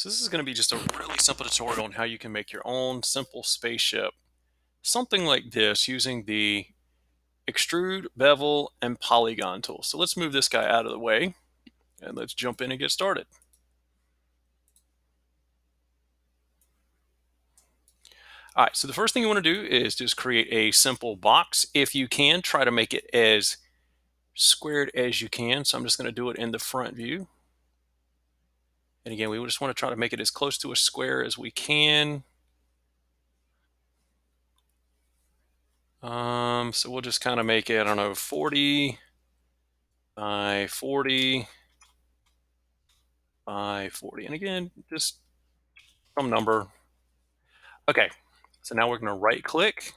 So this is going to be just a really simple tutorial on how you can make your own simple spaceship. Something like this using the extrude, bevel, and polygon tool. So let's move this guy out of the way and let's jump in and get started. All right, so the first thing you want to do is just create a simple box. If you can, try to make it as squared as you can. So I'm just going to do it in the front view. And again, we just want to try to make it as close to a square as we can. So we'll just kind of make it, I don't know, 40 by 40 by 40. And again, just some number. Okay, so now we're going to right click,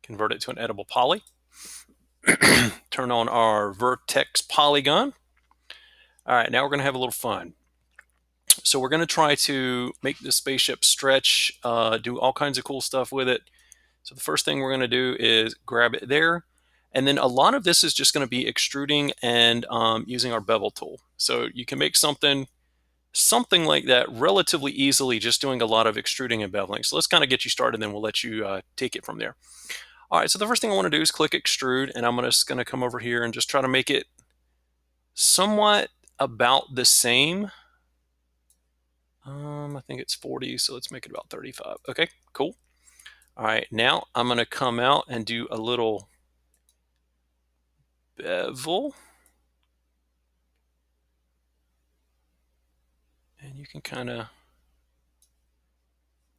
convert it to an editable poly, turn on our vertex polygon. All right, now we're going to have a little fun. So we're going to try to make this spaceship stretch, do all kinds of cool stuff with it. So the first thing we're going to do is grab it there. And then a lot of this is just going to be extruding and using our bevel tool. So you can make something like that relatively easily, just doing a lot of extruding and beveling. So let's kind of get you started, then we'll let you take it from there. All right, so the first thing I want to do is click extrude, and I'm just going to come over here and just try to make it somewhat about the same. I think it's 40, so let's make it about 35. Okay, cool. All right, now I'm going to come out and do a little bevel. And you can kind of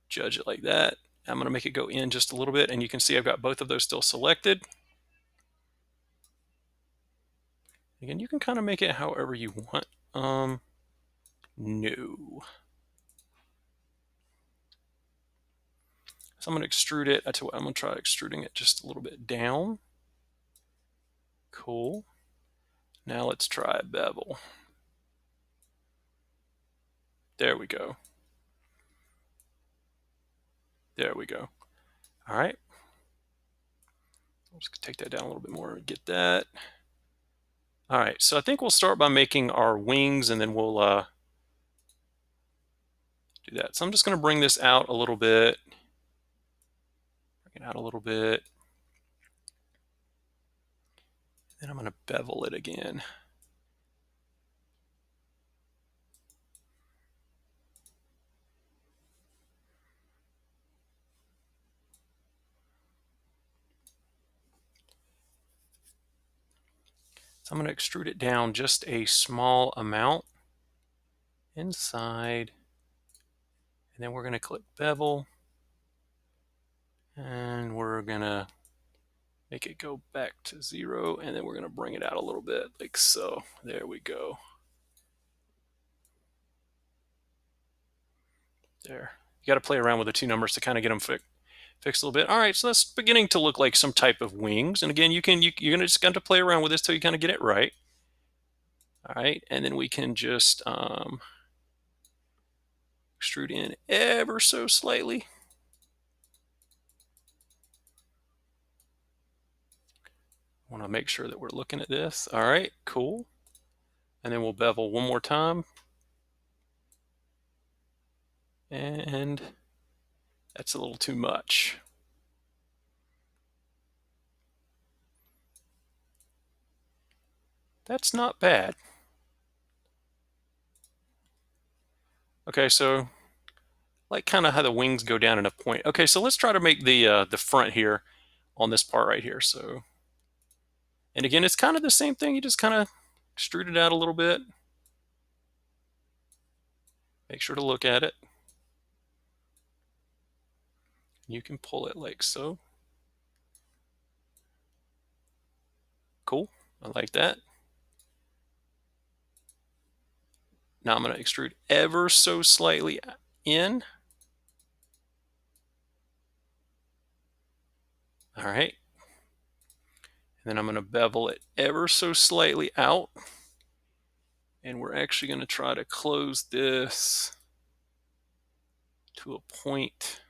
judge it like that. I'm going to make it go in just a little bit, and you can see I've got both of those still selected. Again, you can kind of make it however you want. No. So I'm going to extrude it. I tell you what, I'm going to try extruding it just a little bit down. Cool. Now let's try a bevel. There we go. There we go. All right. I'll just take that down a little bit more and get that. All right, so I think we'll start by making our wings, and then we'll do that. So I'm just going to bring this out a little bit. Bring it out a little bit. Then I'm going to bevel it again. So I'm going to extrude it down just a small amount inside. And then we're going to click bevel. And we're going to make it go back to 0. And then we're going to bring it out a little bit like so. There we go. There. You got to play around with the two numbers to kind of get them fixed a little bit. All right, so that's beginning to look like some type of wings. And again, you're going to just got to play around with this till you kind of get it right. All right, and then we can just extrude in ever so slightly. I want to make sure that we're looking at this. All right, cool. And then we'll bevel one more time. And that's a little too much. That's not bad. Okay, so like kind of how the wings go down in a point. Okay, so let's try to make the front here on this part right here. So, and again, it's kind of the same thing. You just kind of extrude it out a little bit. Make sure to look at it. You can pull it like so. Cool, I like that. Now I'm going to extrude ever so slightly in. All right. And then I'm going to bevel it ever so slightly out. And we're actually going to try to close this to a point.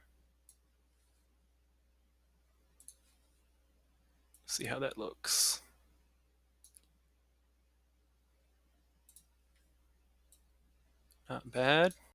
See how that looks. Not bad.